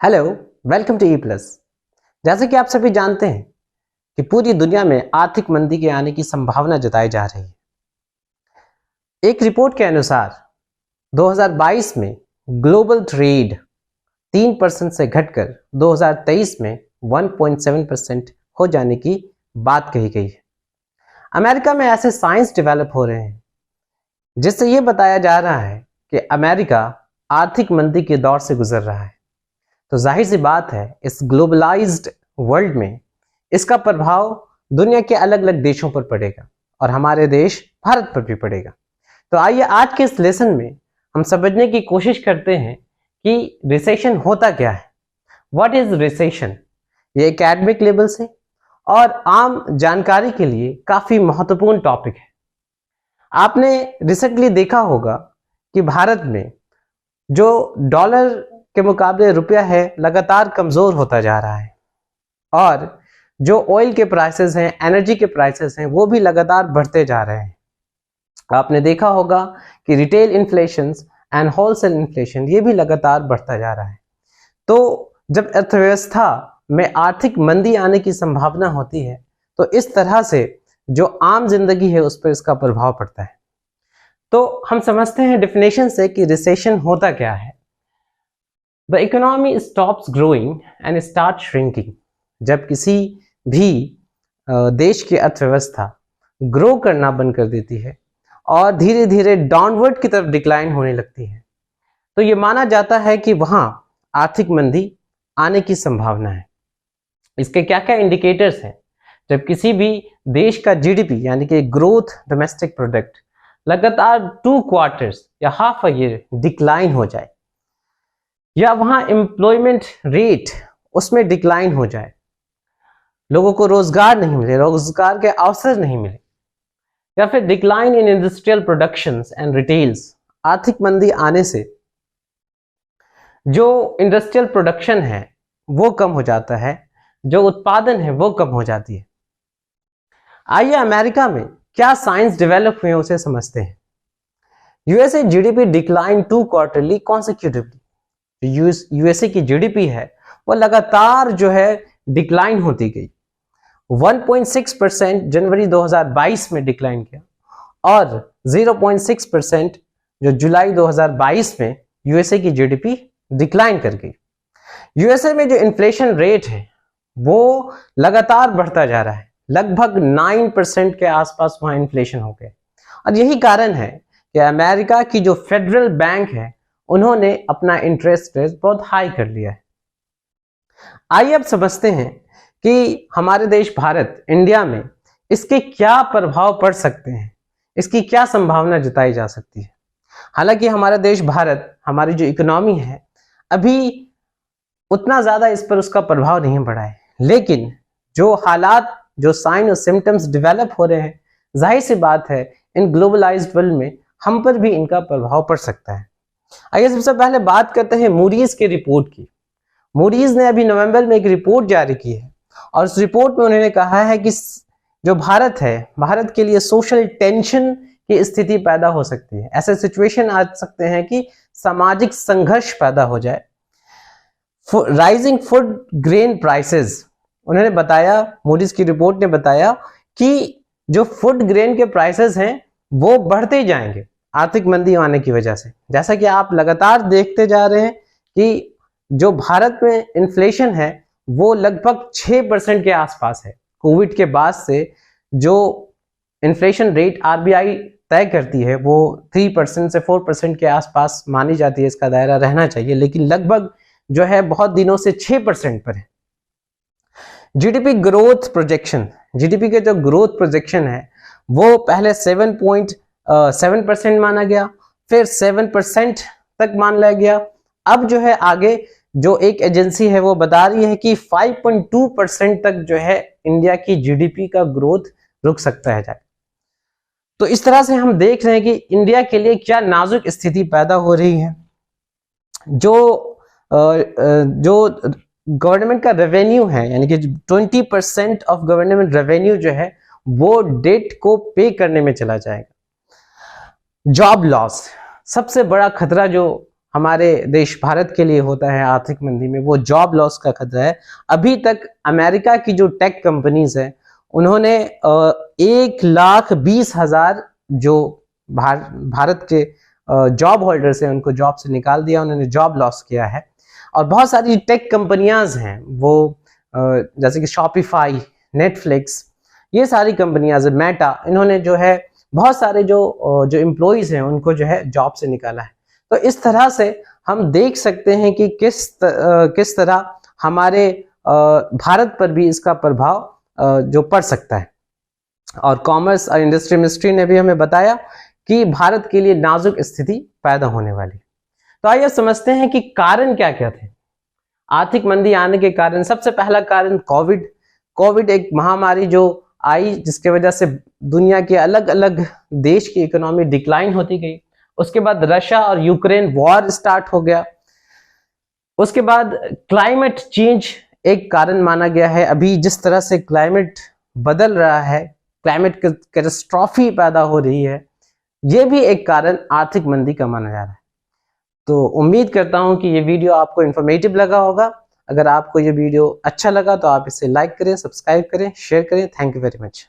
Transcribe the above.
Hello, welcome to E plus. जैसे कि आप सभी जानते हैं कि पूरी दुनिया में आर्थिक मंदी के आने की संभावना जताई जा रही है। एक रिपोर्ट के अनुसार 2022 में ग्लोबल ट्रेड 3% से घटकर 2023 में 1.7% हो जाने की बात कही गई है। अमेरिका में ऐसे साइंस डेवलप हो रहे हैं जिससे ये बताया जा रहा है कि अमेरिका आर्थिक मंदी के दौर से गुजर रहा है। तो जाहिर सी बात है, इस ग्लोबलाइज्ड वर्ल्ड में इसका प्रभाव दुनिया के अलग अलग देशों पर पड़ेगा और हमारे देश भारत पर भी पड़ेगा। तो आइए आज के इस लेसन में हम समझने की कोशिश करते हैं कि रिसेशन होता क्या है, व्हाट इज रिसेशन। ये एकेडमिक लेवल से और आम जानकारी के लिए काफी महत्वपूर्ण टॉपिक है। आपने रिसेंटली देखा होगा कि भारत में जो डॉलर के मुकाबले रुपया है लगातार कमजोर होता जा रहा है और जो ऑयल के प्राइसेस हैं, एनर्जी के प्राइसेस हैं, वो भी लगातार बढ़ते जा रहे हैं। आपने देखा होगा कि retail inflation and wholesale inflation ये भी लगातार बढ़ता जा रहा है। तो जब अर्थव्यवस्था में आर्थिक मंदी आने की संभावना होती है तो इस तरह से जो आम जिंदगी है उस पर इसका प्रभाव पड़ता है। तो हम समझते हैं डेफिनेशन से कि रिसेशन होता क्या है। The economy stops growing and starts shrinking। जब किसी भी देश की अर्थव्यवस्था ग्रो करना बंद कर देती है और धीरे धीरे डाउनवर्ड की तरफ डिक्लाइन होने लगती है तो ये माना जाता है कि वहां आर्थिक मंदी आने की संभावना है। इसके क्या क्या इंडिकेटर्स हैं? जब किसी भी देश का जीडीपी यानी कि ग्रोथ डोमेस्टिक प्रोडक्ट लगातार 2 क्वार्टर्स या हाफ अ ईयर डिक्लाइन हो जाए या वहां एम्प्लॉयमेंट रेट उसमें डिक्लाइन हो जाए, लोगों को रोजगार नहीं मिले, रोजगार के अवसर नहीं मिले, या फिर decline in industrial productions and retails. आर्थिक मंदी आने से जो इंडस्ट्रियल प्रोडक्शन है वो कम हो जाता है, जो उत्पादन है वो कम हो जाती है। आइए अमेरिका में क्या साइंस डेवलप हुए उसे समझते हैं। USA GDP decline 2 quarterly consecutively. USA की जीडीपी है वो लगातार जो है डिक्लाइन होती गई। 1.6% जनवरी 2022 में डिक्लाइन किया और 0.6% जो जुलाई 2022 में यूएसए की जीडीपी डिक्लाइन कर गई। यूएसए में जो इन्फ्लेशन रेट है वो लगातार बढ़ता जा रहा है, लगभग 9% के आसपास वहां इन्फ्लेशन हो गया। और यही कारण है कि अमेरिका की जो फेडरल बैंक है उन्होंने अपना इंटरेस्ट रेट बहुत हाई कर लिया है। आइए अब समझते हैं कि हमारे देश भारत, इंडिया में इसके क्या प्रभाव पड़ सकते हैं, इसकी क्या संभावना जताई जा सकती है। हालांकि हमारा देश भारत, हमारी जो इकोनॉमी है अभी उतना ज्यादा इस पर उसका प्रभाव नहीं पड़ा है, लेकिन जो हालात, जो साइन और सिम्टम्स डेवलप हो रहे हैं, जाहिर सी बात है इन ग्लोबलाइज्ड वर्ल्ड में हम पर भी इनका प्रभाव पड़ सकता है। आइए सबसे पहले बात करते हैं मूडीज के रिपोर्ट की। मूडीज ने अभी नवंबर में एक रिपोर्ट जारी की है और उस रिपोर्ट में उन्होंने कहा है कि जो भारत है, भारत के लिए सोशल टेंशन की स्थिति पैदा हो सकती है। ऐसे सिचुएशन आ सकते हैं कि सामाजिक संघर्ष पैदा हो जाए। राइजिंग फूड ग्रेन प्राइसेस, उन्होंने बताया, मूडीज की रिपोर्ट ने बताया कि जो फूड ग्रेन के प्राइसेस हैं वो बढ़ते जाएंगे आर्थिक मंदी आने की वजह से। जैसा कि आप लगातार देखते जा रहे हैं कि जो भारत में इन्फ्लेशन है वो लगभग 6% के आसपास है। कोविड के बाद से जो इन्फ्लेशन रेट आरबीआई तय करती है वो 3% से 4% के आसपास मानी जाती है, इसका दायरा रहना चाहिए, लेकिन लगभग जो है बहुत दिनों से 6% पर है। जीडीपी ग्रोथ प्रोजेक्शन, जीडीपी के जो ग्रोथ प्रोजेक्शन है वो पहले 7% माना गया, फिर 7% तक मान लिया गया। अब जो है आगे जो एक एजेंसी है वो बता रही है कि 5.2% तक जो है इंडिया की जीडीपी का ग्रोथ रुक सकता है जाके। तो इस तरह से हम देख रहे हैं कि इंडिया के लिए क्या नाजुक स्थिति पैदा हो रही है। जो गवर्नमेंट का रेवेन्यू है, यानी कि 20% ऑफ गवर्नमेंट रेवेन्यू जो है वो डेट को पे करने में चला जाएगा। जॉब लॉस सबसे बड़ा खतरा जो हमारे देश भारत के लिए होता है आर्थिक मंदी में, वो जॉब लॉस का खतरा है। अभी तक अमेरिका की जो टेक कंपनीज है उन्होंने 1,20,000 जो भारत के जॉब होल्डर्स हैं उनको जॉब से निकाल दिया, उन्होंने जॉब लॉस किया है। और बहुत सारी टेक कंपनियां हैं वो जैसे कि शॉपिफाई, नेटफ्लिक्स, ये सारी कंपनियां, मेटा, इन्होंने जो है बहुत सारे जो एम्प्लॉइज हैं उनको जो है जॉब से निकाला है। तो इस तरह से हम देख सकते हैं कि किस तरह हमारे भारत पर भी इसका प्रभाव जो पड़ सकता है। और कॉमर्स और इंडस्ट्री मिनिस्ट्री ने भी हमें बताया कि भारत के लिए नाजुक स्थिति पैदा होने वाली। तो आइए समझते हैं कि कारण क्या क्या थे आर्थिक मंदी आने के कारण। सबसे पहला कारण कोविड एक महामारी जो आई, जिसके वजह से दुनिया के अलग अलग देश की इकोनॉमी डिक्लाइन होती गई। उसके बाद रशिया और यूक्रेन वॉर स्टार्ट हो गया। उसके बाद क्लाइमेट चेंज एक कारण माना गया है। अभी जिस तरह से क्लाइमेट बदल रहा है, क्लाइमेट कैटास्ट्रॉफी पैदा हो रही है, यह भी एक कारण आर्थिक मंदी का माना जा रहा है। तो उम्मीद करता हूं कि ये वीडियो आपको इंफॉर्मेटिव लगा होगा। अगर आपको ये वीडियो अच्छा लगा तो आप इसे लाइक करें, सब्सक्राइब करें, शेयर करें। Thank you very much.